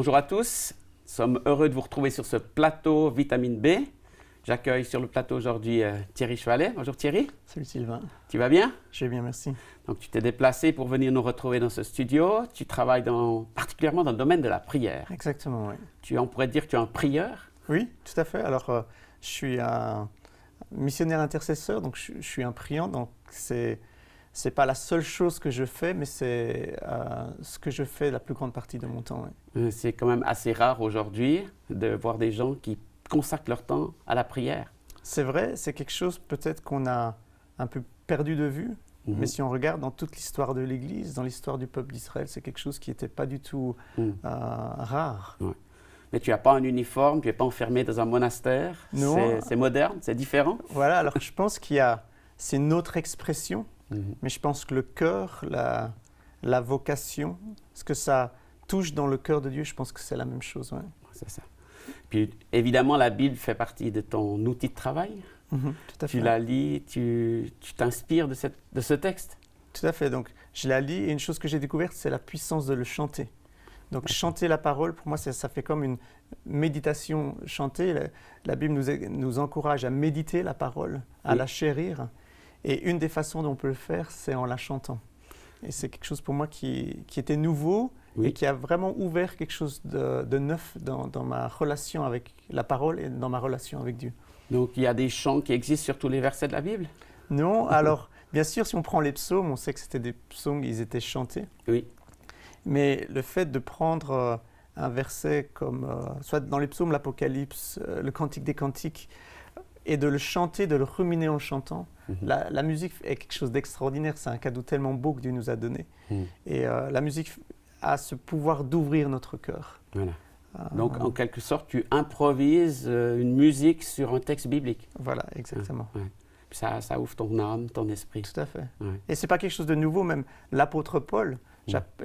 Bonjour à tous, nous sommes heureux de vous retrouver sur ce plateau Vitamine B. J'accueille sur le plateau aujourd'hui Thierry Chevalet. Bonjour Thierry. Salut Sylvain. Tu vas bien? Je vais bien, merci. Donc tu t'es déplacé pour venir nous retrouver dans ce studio. Tu travailles particulièrement dans le domaine de la prière. Exactement, oui. On pourrait dire que tu es un prieur? Oui, tout à fait. Alors, je suis un missionnaire intercesseur, donc je suis un priant. Donc, c'est pas la seule chose que je fais, mais c'est ce que je fais la plus grande partie de mon temps. Oui. C'est quand même assez rare aujourd'hui de voir des gens qui consacrent leur temps à la prière. C'est vrai, c'est quelque chose peut-être qu'on a un peu perdu de vue, mais si on regarde dans toute l'histoire de l'Église, dans l'histoire du peuple d'Israël, c'est quelque chose qui n'était pas du tout rare. Ouais. Mais tu n'as pas un uniforme, tu n'es pas enfermé dans un monastère. Non. C'est moderne, c'est différent. Voilà, alors je pense c'est une autre expression, mais je pense que le cœur, la vocation, ce que ça touche dans le cœur de Dieu, je pense que c'est la même chose. Ouais. C'est ça. Puis évidemment, la Bible fait partie de ton outil de travail. Tout à fait. Tu la lis, tu t'inspires de ce texte. Tout à fait. Donc, je la lis et une chose que j'ai découverte, c'est la puissance de le chanter. Donc, chanter la parole, pour moi, ça fait comme une méditation chantée. La Bible nous encourage à méditer la parole, à la chérir. Et une des façons dont on peut le faire, c'est en la chantant. Et c'est quelque chose pour moi qui était nouveau et qui a vraiment ouvert quelque chose de neuf dans ma relation avec la parole et dans ma relation avec Dieu. Donc, il y a des chants qui existent sur tous les versets de la Bible? Non, alors, bien sûr, si on prend les psaumes, on sait que c'était des psaumes qui étaient chantés. Oui. Mais le fait de prendre un verset comme, soit dans les psaumes, l'Apocalypse, le Cantique des Cantiques, et de le chanter, de le ruminer en chantant, la musique est quelque chose d'extraordinaire. C'est un cadeau tellement beau que Dieu nous a donné. Et la musique a ce pouvoir d'ouvrir notre cœur. Voilà. Donc, en quelque sorte, tu improvises une musique sur un texte biblique. Voilà, exactement. Ouais. Puis ça ouvre ton âme, ton esprit. Tout à fait. Ouais. Et ce n'est pas quelque chose de nouveau, même l'apôtre Paul,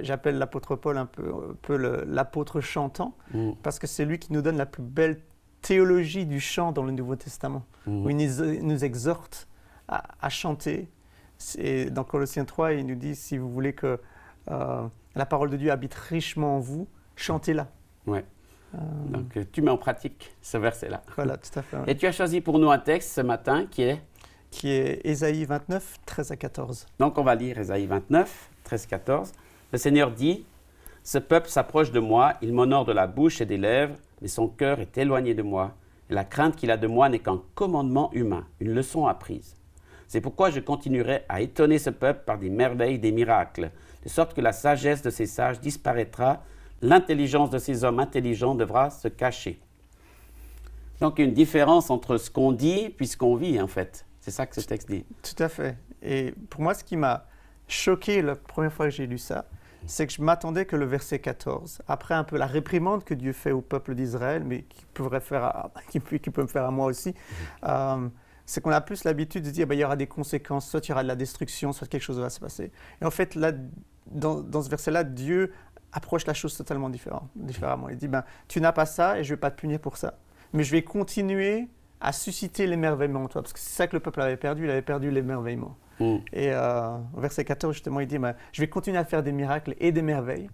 j'appelle l'apôtre Paul un peu l'apôtre chantant, parce que c'est lui qui nous donne la plus belle théologie du chant dans le Nouveau Testament, où il nous exhorte à chanter. Et dans Colossiens 3, il nous dit, si vous voulez que la parole de Dieu habite richement en vous, chantez-la. Ouais. Donc, tu mets en pratique ce verset-là. Voilà, tout à fait. Ouais. Et tu as choisi pour nous un texte ce matin qui est Ésaïe 29, 13 à 14. Donc, on va lire Ésaïe 29, 13 à 14. Le Seigneur dit, « Ce peuple s'approche de moi, il m'honore de la bouche et des lèvres, mais son cœur est éloigné de moi. Et la crainte qu'il a de moi n'est qu'un commandement humain, une leçon apprise. C'est pourquoi je continuerai à étonner ce peuple par des merveilles, des miracles, de sorte que la sagesse de ces sages disparaîtra, l'intelligence de ces hommes intelligents devra se cacher. » Donc, il y a une différence entre ce qu'on dit puis ce qu'on vit, en fait. C'est ça que ce texte dit. Tout à fait. Et pour moi, ce qui m'a choqué la première fois que j'ai lu ça, c'est que je m'attendais que le verset 14, après un peu la réprimande que Dieu fait au peuple d'Israël, mais qui peut me faire à moi aussi, c'est qu'on a plus l'habitude de dire il y aura des conséquences, soit il y aura de la destruction, soit quelque chose va se passer. Et en fait, là, dans ce verset-là, Dieu approche la chose totalement différemment. Il dit tu n'as pas ça et je ne vais pas te punir pour ça, mais je vais continuer à susciter l'émerveillement en toi, parce que c'est ça que le peuple avait perdu, il avait perdu l'émerveillement. Et au verset 14, justement, il dit je vais continuer à faire des miracles et des merveilles,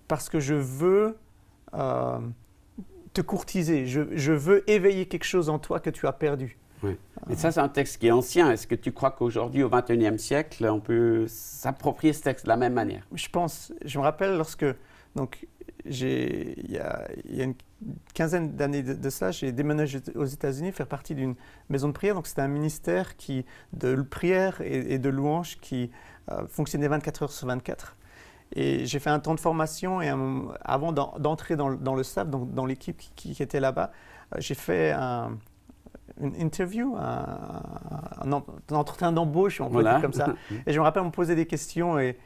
parce que je veux te courtiser, je veux éveiller quelque chose en toi que tu as perdu. Oui. Et ça, c'est un texte qui est ancien. Est-ce que tu crois qu'aujourd'hui, au XXIe siècle, on peut s'approprier ce texte de la même manière? Je me rappelle lorsque, donc, il y a une quinzaine d'années de ça, j'ai déménagé aux États-Unis, faire partie d'une maison de prière. Donc, c'était un ministère de prière et de louange qui fonctionnait 24 heures sur 24. Et j'ai fait un temps de formation et avant d'entrer dans le staff, dans l'équipe qui était là-bas, j'ai fait une interview, un entretien d'embauche, on peut dire comme ça. Et je me rappelle, on me posait des questions et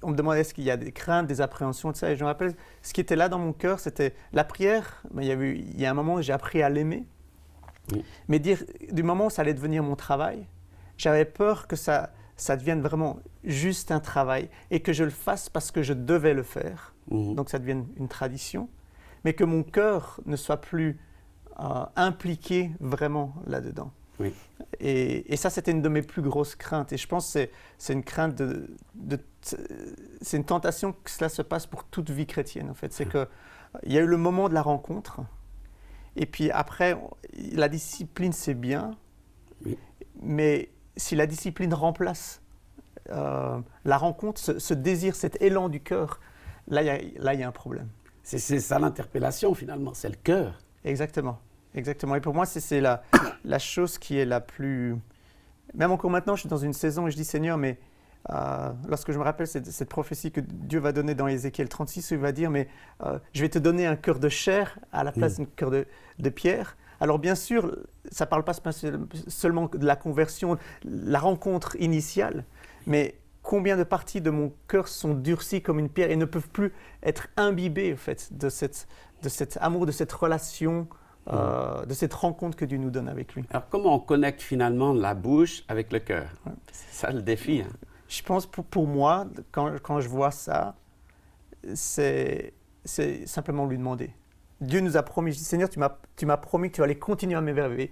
on me demandait est-ce qu'il y a des craintes, des appréhensions, tout ça. Et je me rappelle, ce qui était là dans mon cœur, c'était la prière. Il y a un moment où j'ai appris à l'aimer. Mais du moment où ça allait devenir mon travail, j'avais peur que ça devienne vraiment juste un travail et que je le fasse parce que je devais le faire. Donc ça devienne une tradition. Mais que mon cœur ne soit plus impliqué vraiment là-dedans. Oui. Et ça, c'était une de mes plus grosses craintes. Et je pense que c'est une crainte c'est une tentation que cela se passe pour toute vie chrétienne, en fait. C'est qu'il y a eu le moment de la rencontre, et puis après, la discipline, c'est bien, Oui. mais si la discipline remplace la rencontre, ce désir, cet élan du cœur, là, il y a un problème. C'est ça l'interpellation, finalement, c'est le cœur. Exactement. Exactement. Et pour moi, c'est la chose qui est la plus... Même encore maintenant, je suis dans une saison et je dis, Seigneur, mais lorsque je me rappelle cette prophétie que Dieu va donner dans Ézéchiel 36, où il va dire, mais je vais te donner un cœur de chair à la place d'un cœur de pierre. Alors bien sûr, ça ne parle pas seulement de la conversion, la rencontre initiale, mais combien de parties de mon cœur sont durcies comme une pierre et ne peuvent plus être imbibées en fait, de cet amour, de cette relation, de cette rencontre que Dieu nous donne avec lui. Alors, comment on connecte finalement la bouche avec le cœur? C'est ça le défi. Hein? Je pense pour moi, quand je vois ça, c'est simplement lui demander. Dieu nous a promis, je dis, Seigneur, tu m'as promis que tu allais continuer à m'émerveiller.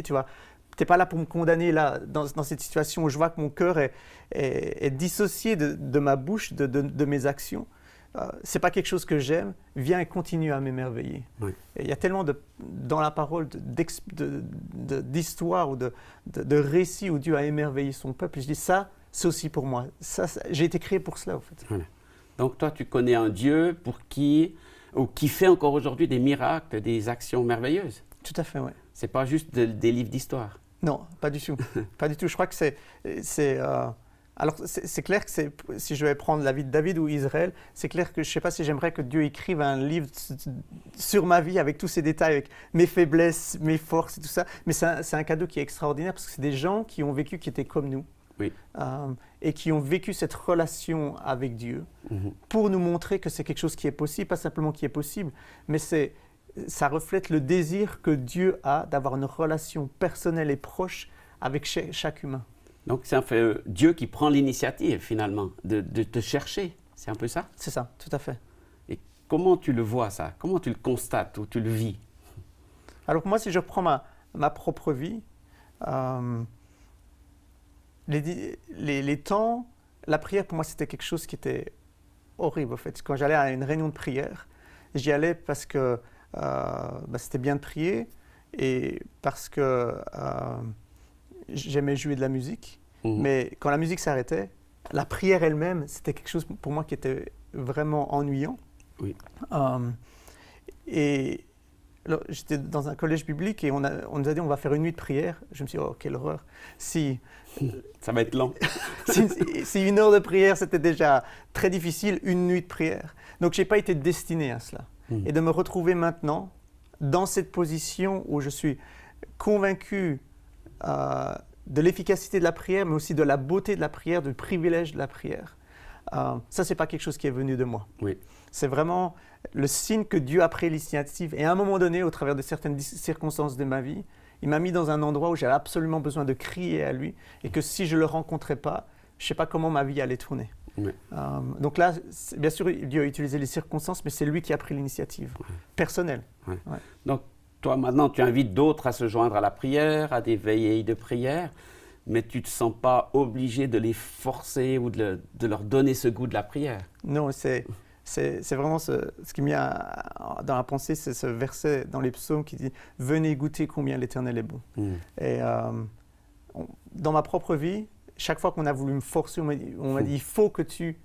Tu n'es pas là pour me condamner là, dans cette situation où je vois que mon cœur est dissocié de ma bouche, de mes actions. Ce n'est pas quelque chose que j'aime. Viens et continue à m'émerveiller. Oui. Il y a tellement dans la parole d'histoires ou de récits où Dieu a émerveillé son peuple. Je dis ça, c'est aussi pour moi. J'ai été créé pour cela, en fait. Voilà. Donc toi, tu connais un Dieu qui fait encore aujourd'hui des miracles, des actions merveilleuses. Tout à fait, oui. C'est pas juste des livres d'histoire. Non, pas du tout. Pas du tout. Je crois que alors, c'est clair que si je vais prendre la vie de David ou Israël, c'est clair que je ne sais pas si j'aimerais que Dieu écrive un livre sur ma vie avec tous ces détails, avec mes faiblesses, mes forces et tout ça. Mais c'est un cadeau qui est extraordinaire parce que c'est des gens qui ont vécu, qui étaient comme nous. Oui. Et qui ont vécu cette relation avec Dieu pour nous montrer que c'est quelque chose qui est possible, pas simplement qui est possible, mais ça reflète le désir que Dieu a d'avoir une relation personnelle et proche avec chaque humain. Donc c'est un peu Dieu qui prend l'initiative finalement de te chercher, c'est un peu ça? C'est ça, tout à fait. Et comment tu le vois ça? Comment tu le constates ou tu le vis? Alors moi, si je reprends ma propre vie, les temps, la prière pour moi c'était quelque chose qui était horrible en fait. Quand j'allais à une réunion de prière, j'y allais parce que c'était bien de prier et parce que j'aimais jouer de la musique, mais quand la musique s'arrêtait, la prière elle-même, c'était quelque chose pour moi qui était vraiment ennuyant. Oui. Et alors, j'étais dans un collège biblique et on nous a dit on va faire une nuit de prière. Je me suis dit, oh, quelle horreur. Ça va être lent. si une heure de prière, c'était déjà très difficile, une nuit de prière. Donc, je n'ai pas été destiné à cela. Et de me retrouver maintenant dans cette position où je suis convaincu de l'efficacité de la prière, mais aussi de la beauté de la prière, du privilège de la prière. Ça, ce n'est pas quelque chose qui est venu de moi. Oui. C'est vraiment le signe que Dieu a pris l'initiative. Et à un moment donné, au travers de certaines circonstances de ma vie, il m'a mis dans un endroit où j'avais absolument besoin de crier à lui et que si je ne le rencontrais pas, je ne sais pas comment ma vie allait tourner. Oui. Donc là, bien sûr, Dieu a utilisé les circonstances, mais c'est lui qui a pris l'initiative personnelle. Oui. Ouais. Donc, toi, maintenant, tu invites d'autres à se joindre à la prière, à des veillées de prière, mais tu ne te sens pas obligé de les forcer ou de leur donner ce goût de la prière. Non, c'est vraiment ce qui m'y a dans la pensée, c'est ce verset dans les psaumes qui dit « Venez goûter combien l'Éternel est bon ». Et dans ma propre vie, chaque fois qu'on a voulu me forcer, on m'a dit « Il faut que tu… »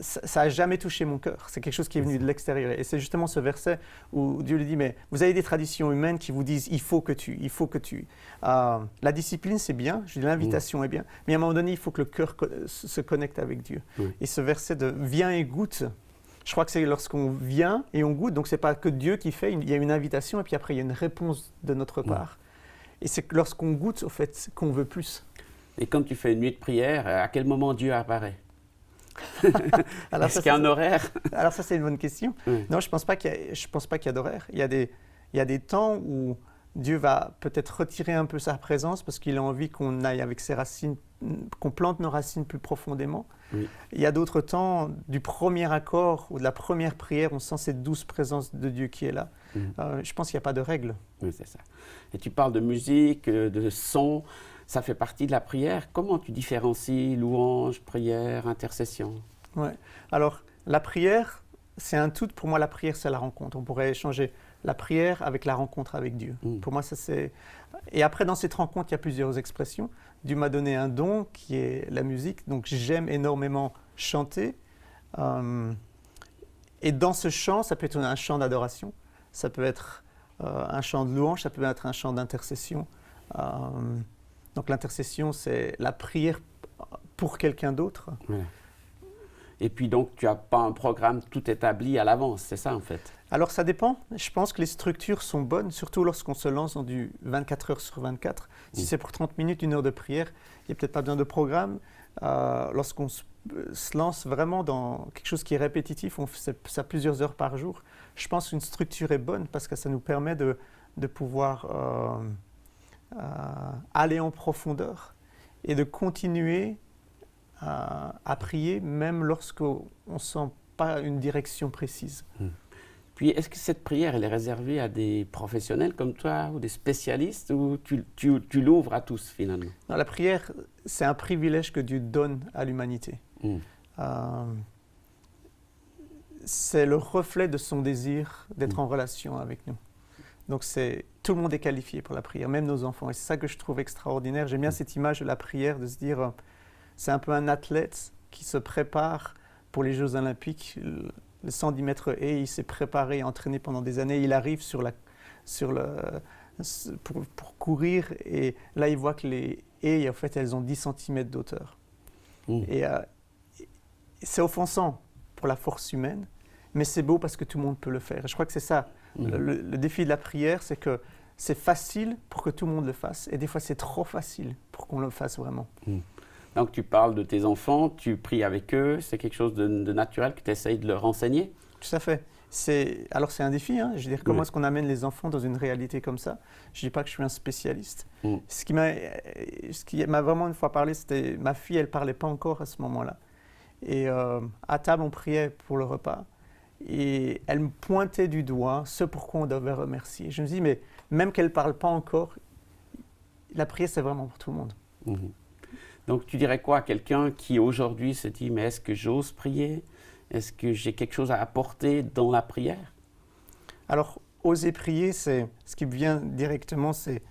Ça n'a jamais touché mon cœur. C'est quelque chose qui est venu de l'extérieur. Et c'est justement ce verset où Dieu lui dit, mais vous avez des traditions humaines qui vous disent, il faut que tu. La discipline, c'est bien. Je dis, l'invitation est bien. Mais à un moment donné, il faut que le cœur se connecte avec Dieu. Et ce verset de viens et goûte, je crois que c'est lorsqu'on vient et on goûte. Donc, ce n'est pas que Dieu qui fait. Il y a une invitation et puis après, il y a une réponse de notre part. Et c'est lorsqu'on goûte, au fait, qu'on veut plus. Et quand tu fais une nuit de prière, à quel moment Dieu apparaît? Est-ce qu'il y a un horaire? Alors ça, c'est une bonne question. Non, je ne pense pas qu'il y a d'horaire. Il y a des temps où Dieu va peut-être retirer un peu sa présence parce qu'il a envie qu'on aille avec ses racines, qu'on plante nos racines plus profondément. Oui. Il y a d'autres temps, du premier accord ou de la première prière, on sent cette douce présence de Dieu qui est là. Je pense qu'il n'y a pas de règle. Oui, c'est ça. Et tu parles de musique, de son, ça fait partie de la prière. Comment tu différencies louange, prière, intercession? Ouais. Alors, la prière, c'est un tout. Pour moi, la prière, c'est la rencontre. On pourrait échanger la prière avec la rencontre avec Dieu. Pour moi, ça c'est... Et après, dans cette rencontre, il y a plusieurs expressions. Dieu m'a donné un don qui est la musique. Donc, j'aime énormément chanter. Et dans ce chant, ça peut être un chant d'adoration. Ça peut être un chant de louange. Ça peut être un chant d'intercession. Donc, l'intercession, c'est la prière pour quelqu'un d'autre. Ouais. Et puis donc, tu n'as pas un programme tout établi à l'avance, c'est ça en fait? Alors ça dépend. Je pense que les structures sont bonnes, surtout lorsqu'on se lance dans du 24 heures sur 24. Si c'est pour 30 minutes, 1 heure de prière, il n'y a peut-être pas besoin de programme. Lorsqu'on se lance vraiment dans quelque chose qui est répétitif, on fait ça plusieurs heures par jour, je pense qu'une structure est bonne parce que ça nous permet de pouvoir aller en profondeur et de continuer à prier, même lorsqu'on ne sent pas une direction précise. Puis, est-ce que cette prière, elle est réservée à des professionnels comme toi, ou des spécialistes, ou tu l'ouvres à tous, finalement? Non, la prière, c'est un privilège que Dieu donne à l'humanité. C'est le reflet de son désir d'être en relation avec nous. Donc, tout le monde est qualifié pour la prière, même nos enfants. Et c'est ça que je trouve extraordinaire. J'aime bien cette image de la prière, de se dire... C'est un peu un athlète qui se prépare pour les Jeux Olympiques. Le 110 mètres haies, il s'est préparé, entraîné pendant des années. Il arrive pour courir et là, il voit que les haies, en fait, elles ont 10 cm d'auteur. Et c'est offensant pour la force humaine, mais c'est beau parce que tout le monde peut le faire. Et je crois que c'est ça. Le défi de la prière, c'est que c'est facile pour que tout le monde le fasse. Et des fois, c'est trop facile pour qu'on le fasse vraiment. Donc, tu parles de tes enfants, tu pries avec eux, c'est quelque chose de naturel que tu essayes de leur enseigner? Tout à fait. Alors, c'est un défi. Je veux dire, comment est-ce qu'on amène les enfants dans une réalité comme ça? Je ne dis pas que je suis un spécialiste. Ce qui m'a vraiment une fois parlé, c'était ma fille, elle ne parlait pas encore à ce moment-là. Et à table, on priait pour le repas. Et elle me pointait du doigt ce pourquoi on devait remercier. Je me dis, mais même qu'elle ne parle pas encore, la prière, c'est vraiment pour tout le monde. Donc, tu dirais quoi à quelqu'un qui aujourd'hui se dit, mais est-ce que j'ose prier? Est-ce que j'ai quelque chose à apporter dans la prière? Alors, oser prier, c'est ce qui me vient directement, c'est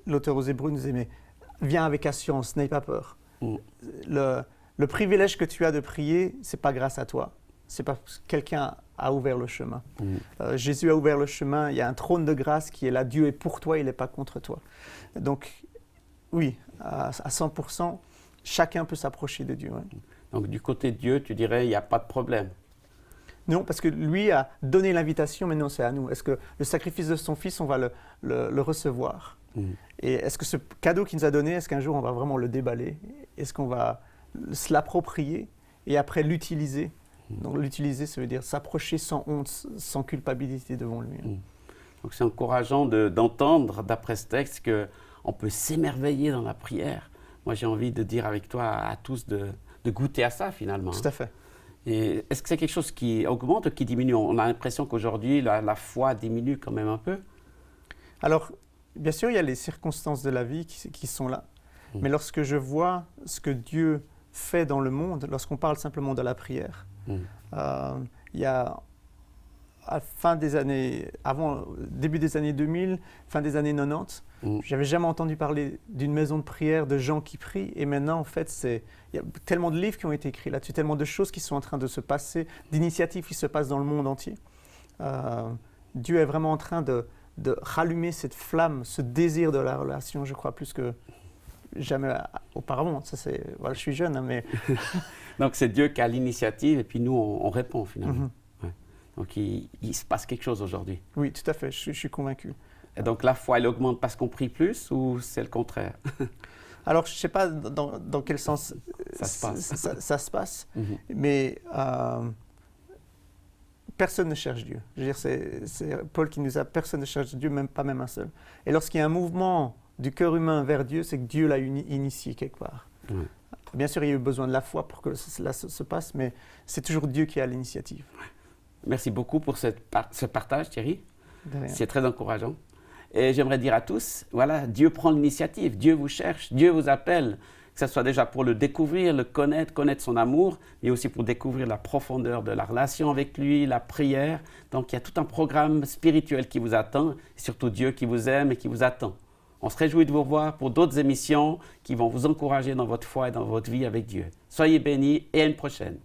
l'auteur aux Hébreux nous disait, mais viens avec assurance, n'aie pas peur. Le privilège que tu as de prier, c'est pas grâce à toi, c'est parce que quelqu'un a ouvert le chemin. Jésus a ouvert le chemin, il y a un trône de grâce qui est là, Dieu est pour toi, il n'est pas contre toi. Donc, oui, à 100%, chacun peut s'approcher de Dieu. Donc, du côté de Dieu, tu dirais, il n'y a pas de problème? Non, parce que lui a donné l'invitation, mais non, c'est à nous. Est-ce que le sacrifice de son fils, on va le recevoir? Et est-ce que ce cadeau qu'il nous a donné, est-ce qu'un jour on va vraiment le déballer? Est-ce qu'on va se l'approprier et après l'utiliser? Donc l'utiliser, ça veut dire s'approcher sans honte, sans culpabilité devant lui. Donc c'est encourageant d'entendre, d'après ce texte, qu'on peut s'émerveiller dans la prière. Moi, j'ai envie de dire avec toi à tous de goûter à ça, finalement. Tout à fait. Et est-ce que c'est quelque chose qui augmente ou qui diminue? On a l'impression qu'aujourd'hui, la foi diminue quand même un peu. Alors, bien sûr, il y a les circonstances de la vie qui sont là. Mais lorsque je vois ce que Dieu fait dans le monde, lorsqu'on parle simplement de la prière, il y a début des années 2000, fin des années 90, j'avais jamais entendu parler d'une maison de prière, de gens qui prient. Et maintenant, en fait, il y a tellement de livres qui ont été écrits là-dessus, tellement de choses qui sont en train de se passer, d'initiatives qui se passent dans le monde entier. Dieu est vraiment en train de rallumer cette flamme, ce désir de la relation, je crois, plus que jamais auparavant. Ça, voilà, je suis jeune, mais... Donc, c'est Dieu qui a l'initiative et puis nous, on répond finalement. Ouais. Donc, il se passe quelque chose aujourd'hui. Oui, tout à fait, je suis convaincu. Et donc, la foi, elle augmente parce qu'on prie plus ou c'est le contraire? Alors, je ne sais pas dans quel sens ça se passe. Ça se passe, mais personne ne cherche Dieu. Je veux dire, c'est Paul qui nous a, personne ne cherche Dieu, pas même un seul. Et lorsqu'il y a un mouvement du cœur humain vers Dieu, c'est que Dieu l'a initié quelque part. Ouais. Bien sûr, il y a eu besoin de la foi pour que cela se passe, mais c'est toujours Dieu qui a l'initiative. Merci beaucoup pour ce partage, Thierry. De rien. C'est très encourageant. Et j'aimerais dire à tous, voilà, Dieu prend l'initiative, Dieu vous cherche, Dieu vous appelle, que ce soit déjà pour le découvrir, le connaître son amour, mais aussi pour découvrir la profondeur de la relation avec lui, la prière. Donc il y a tout un programme spirituel qui vous attend, et surtout Dieu qui vous aime et qui vous attend. On se réjouit de vous revoir pour d'autres émissions qui vont vous encourager dans votre foi et dans votre vie avec Dieu. Soyez bénis et à une prochaine.